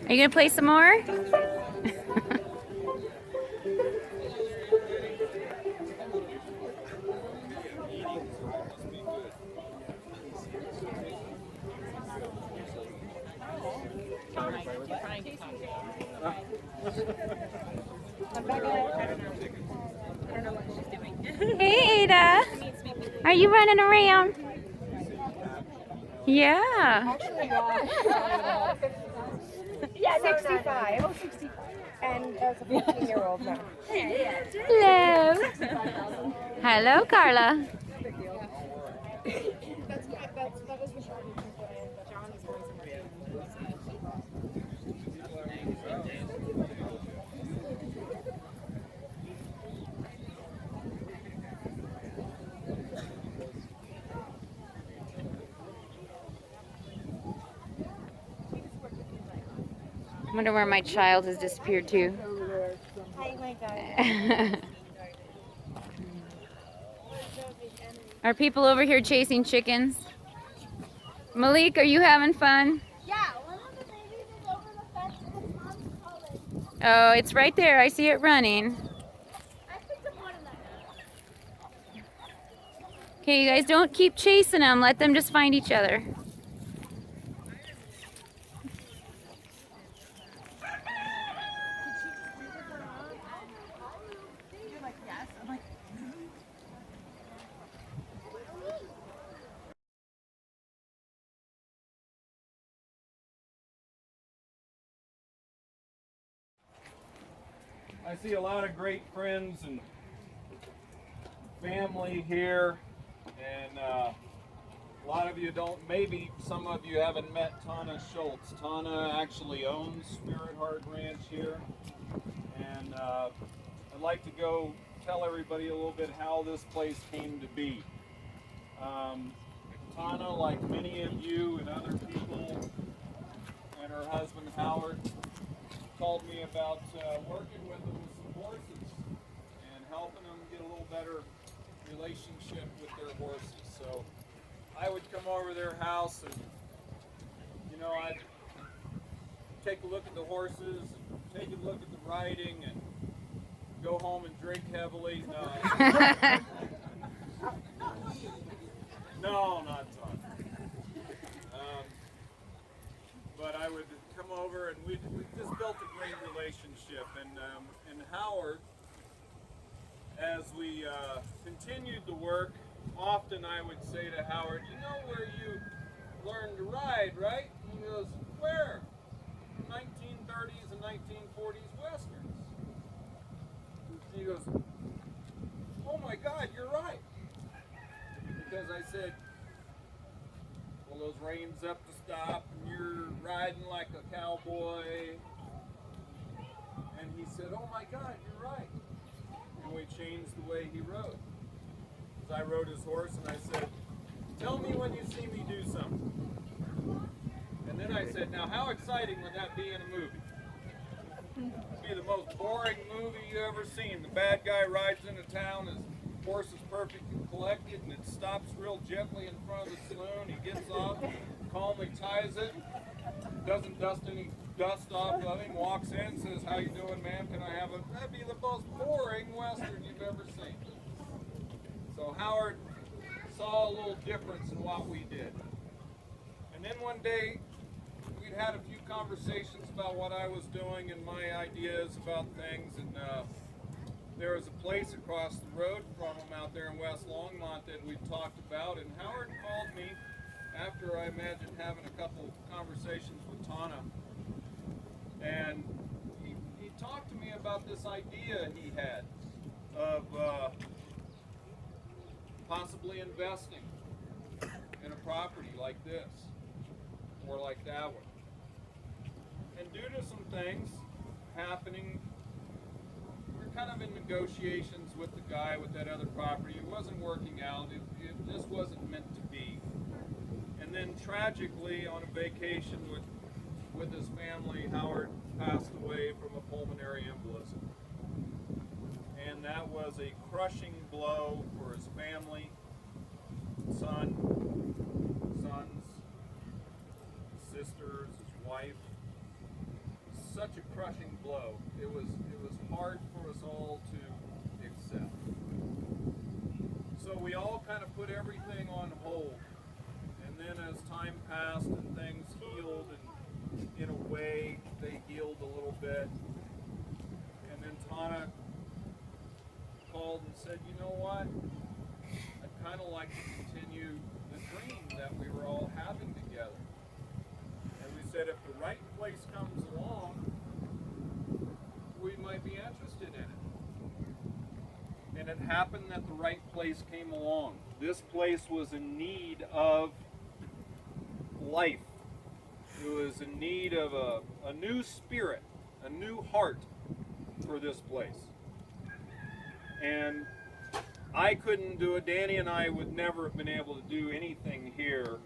Are you gonna play some more? Hey Ada, are you running around? Yeah. Yeah, 65. And as a 14-year-old now. Hello. Hello, Carla. I wonder where my child has disappeared to. Hi, my God. Are people over here chasing chickens? Malik, are you having fun? Yeah, one of the babies is over the fence and the mom's calling. Oh, it's right there. I see it running. I picked up one of them. Okay, you guys don't keep chasing them. Let them just find each other. I see a lot of great friends and family here, and a lot of you don't, maybe some of you haven't met Tana Schultz. Tana actually owns Spirit Heart Ranch here, and I'd like to go tell everybody a little bit how this place came to be. Tana, like many of you and other people, and her husband Howard, called me about working with them with some horses and helping them get a little better relationship with their horses. So I would come over to their house and, you know, I'd take a look at the horses, and take a look at the riding, and go home and drink heavily. No, not Tana. But I would come over and we just built a great relationship. And Howard, as we continued the work, often I would say to Howard, you know where you learned to ride, right? And he goes, where? 1930s and 1940s Westerns. And he goes, oh my God, you're right. Because I said, well, those reins up to stop, and you're riding like a cowboy. And he said, oh my God, you're right. And we changed the way he rode. Because I rode his horse, and I said, tell me when you see me do something. And then I said, now how exciting would that be in a movie? It'd be the most boring movie you ever seen. The bad guy rides into town, his horse is perfect and collected, and it stops real gently in front of the saloon. He gets off, calmly ties it, doesn't dust any dust off of him, walks in, says, how you doing, man? Can I have a... That'd be the most boring Western you've ever seen. So Howard saw a little difference in what we did. And then one day, we'd had a few conversations about what I was doing and my ideas about things, and there was a place across the road from him out there in West Longmont that we talked about, and Howard called me after I imagine having a couple conversations with Tana, and he talked to me about this idea he had of possibly investing in a property like this or like that one. And due to some things happening, we're kind of in negotiations with the guy with that other property. It wasn't working out. It just wasn't meant to be. And then tragically, on a vacation with his family, Howard passed away from a pulmonary embolism. and that was a crushing blow for his family, sons, sisters, his wife. Such a crushing blow. It was hard for us all to accept. So we all kind of put everything on hold. And then as time passed and things healed, and in a way they healed a little bit, and then Tana called and said, you know what, I'd kind of like to continue the dream that we were all having together. And we said, if the right place comes along, we might be interested in it. And it happened that the right place came along. This place was in need of life. It was in need of a new spirit, a new heart for this place. And I couldn't do it. Danny and I would never have been able to do anything here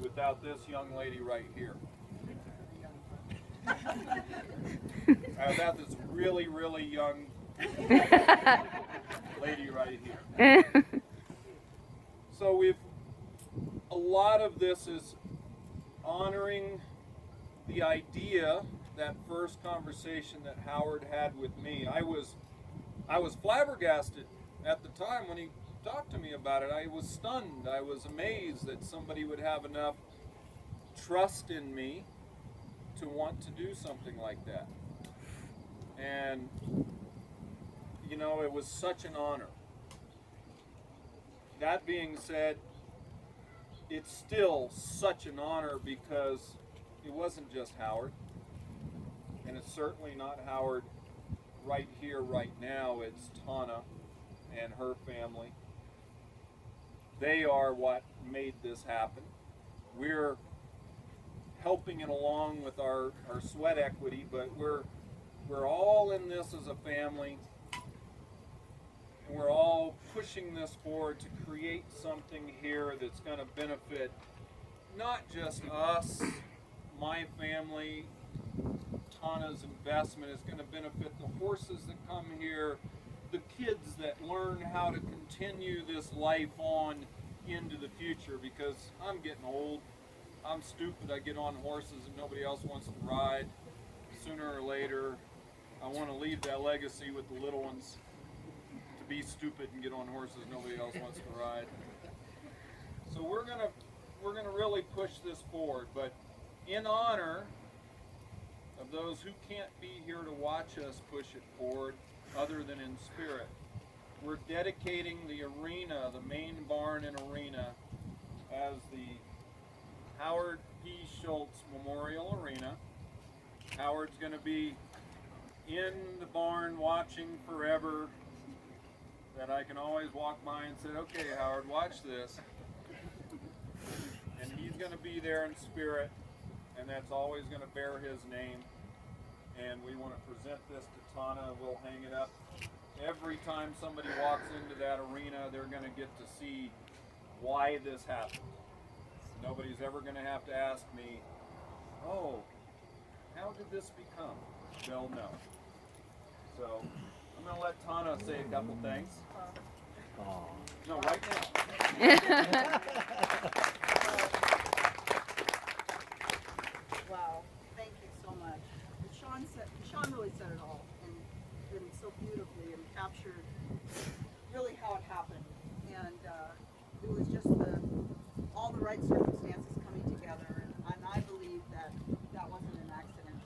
without this young lady right here. Without this really, really young lady right here. So a lot of this is honoring the idea, that first conversation that Howard had with me. I was flabbergasted at the time when he talked to me about it. I was stunned. I was amazed that somebody would have enough trust in me to want to do something like that. And, you know, it was such an honor. That being said, it's still such an honor because it wasn't just Howard, and it's certainly not Howard right here, right now. It's Tana and her family. They are what made this happen. We're helping it along with our sweat equity, but we're all in this as a family, and we're all pushing this forward to create something here that's going to benefit not just us, my family. Tana's investment is going to benefit the horses that come here, the kids that learn how to continue this life on into the future, because I'm getting old. I'm stupid. I get on horses and nobody else wants to ride. Sooner or later, I want to leave that legacy with the little ones, to be stupid and get on horses nobody else wants to ride. So we're gonna really push this forward, but in honor of those who can't be here to watch us push it forward, other than in spirit, we're dedicating the arena, the main barn and arena, as the Howard P. Schultz Memorial Arena. Howard's going to be in the barn watching forever, that I can always walk by and say, okay, Howard, watch this. And he's going to be there in spirit, and that's always going to bear his name. And we want to present this to Tana. We'll hang it up. Every time somebody walks into that arena, they're going to get to see why this happened. Nobody's ever going to have to ask me, oh, how did this become? They'll know. So I'm going to let Tana say a couple things. No, right now. Wow, thank you so much. Sean really said it all, and so beautifully, and captured really how it happened. And it was just all the right circumstances coming together, and I believe that wasn't an accident.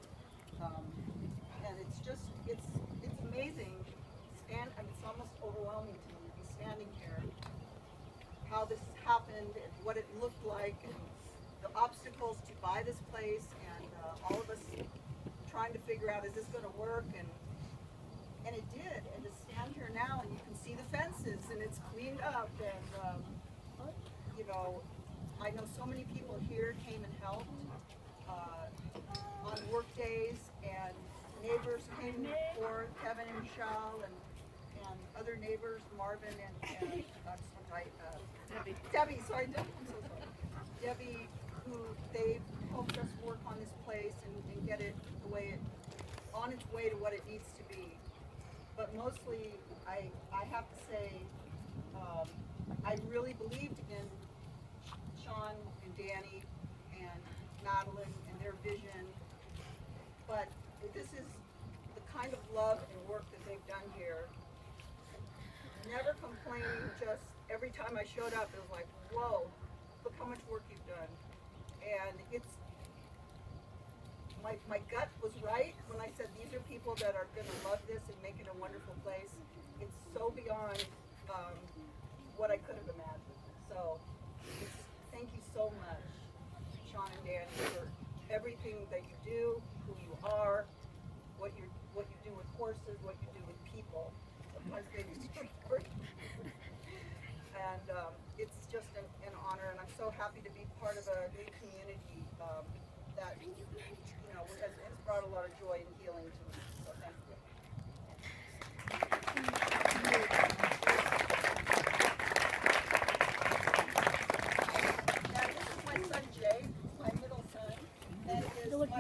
And it's amazing. It's almost overwhelming to me to be standing here, how this happened and what it looked like, and the obstacles to buy this place, and all of us trying to figure out, is this going to work? And it did. And to stand here now, and you can see the fences, and it's cleaned up, and you know, I know so many people here came and helped on work days, and neighbors came for Kevin and Michelle, and other neighbors, Marvin and Debbie, sorry, Debbie, I'm so sorry. Debbie, who they helped us work on this place and get it the way on its way to what it needs to be. but mostly I have to say I really believed in Sean and Danny and Madeline and their vision, but this is the kind of love and work that they've done here. Never complaining, just every time I showed up it was like, whoa, look how much work you've done. And it's my gut was right when I said these are people that are going to love this and make it a wonderful place. It's so beyond what I could have imagined. So thank you so much, Sean and Danny, for everything that you do, who you are, what you do with horses, what you do with people. Sometimes maybe and it's just an honor, and I'm so happy to be part of a new community that has brought a lot of joy and healing to me. So thank you. Now this is my son Jay, my middle son. That is my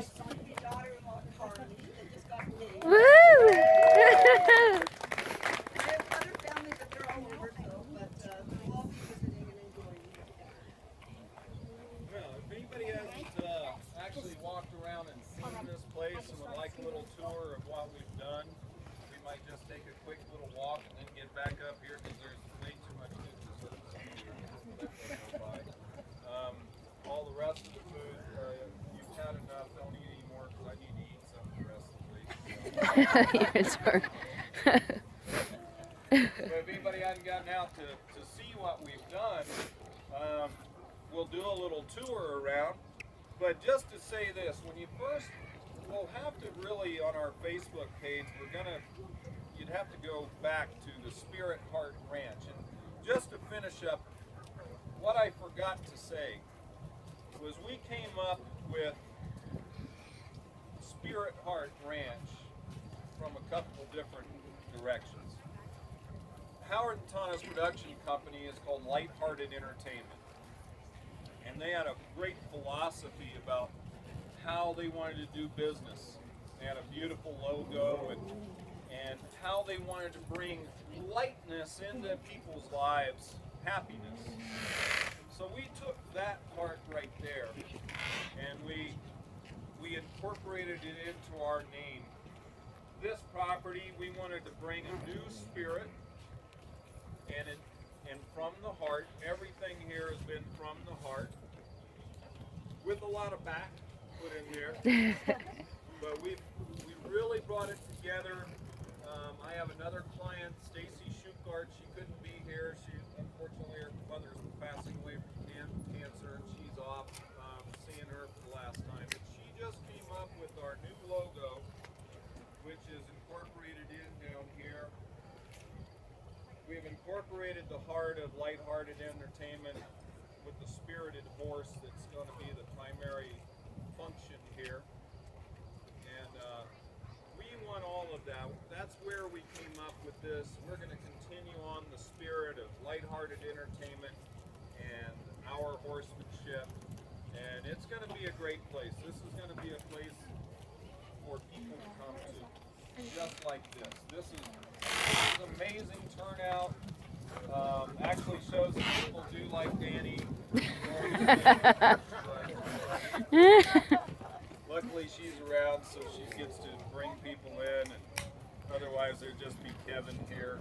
daughter-in-law Carly that just got engaged. Woo! I have other family, but they're all over, but they'll all be visiting and enjoying it together. Well, if anybody hasn't actually walked around and seen this place and would like a little tour of what we've done, we might just take a quick little walk and then get back up here because there's way too much food to serve. All the rest of the food, you've had enough. Don't eat any more because I need to eat some of the rest of the week. So if anybody hasn't gotten out to see what we've done, we'll do a little tour around. But just to say this, when you first, we'll have to really, on our Facebook page, you'd have to go back to the Spirit Heart Ranch. And just to finish up, what I forgot to say was we came up with Spirit Heart Ranch from a couple different directions. Howard and Tana's production company is called Lighthearted Entertainment. And they had a great philosophy about how they wanted to do business. They had a beautiful logo and how they wanted to bring lightness into people's lives, happiness. So we took that part right there and we incorporated it into our name. This property, we wanted to bring a new spirit and from the heart. Everything here has been from the heart, with a lot of back put in there. But we really brought it together. I have another client, Stacy Shukart. She couldn't be here. Unfortunately, her mother's passing away from cancer, and she's off. Seeing her for the last time. But she just came up with our new logo, which is incorporated in down here. We've incorporated the heart of Lighthearted Entertainment with the spirited horse that's going to be the primary function here. And we want all of that. That's where we came up with this. We're going to continue on the spirit of Lighthearted Entertainment and our horsemanship. And it's going to be a great place. This is going to be a place for people to come to, just like this. This is amazing turnout. Actually shows that people do like Danny. Luckily she's around, so she gets to bring people in, and otherwise there'd just be Kevin here.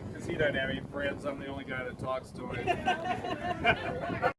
Because he doesn't have any friends. I'm the only guy that talks to him.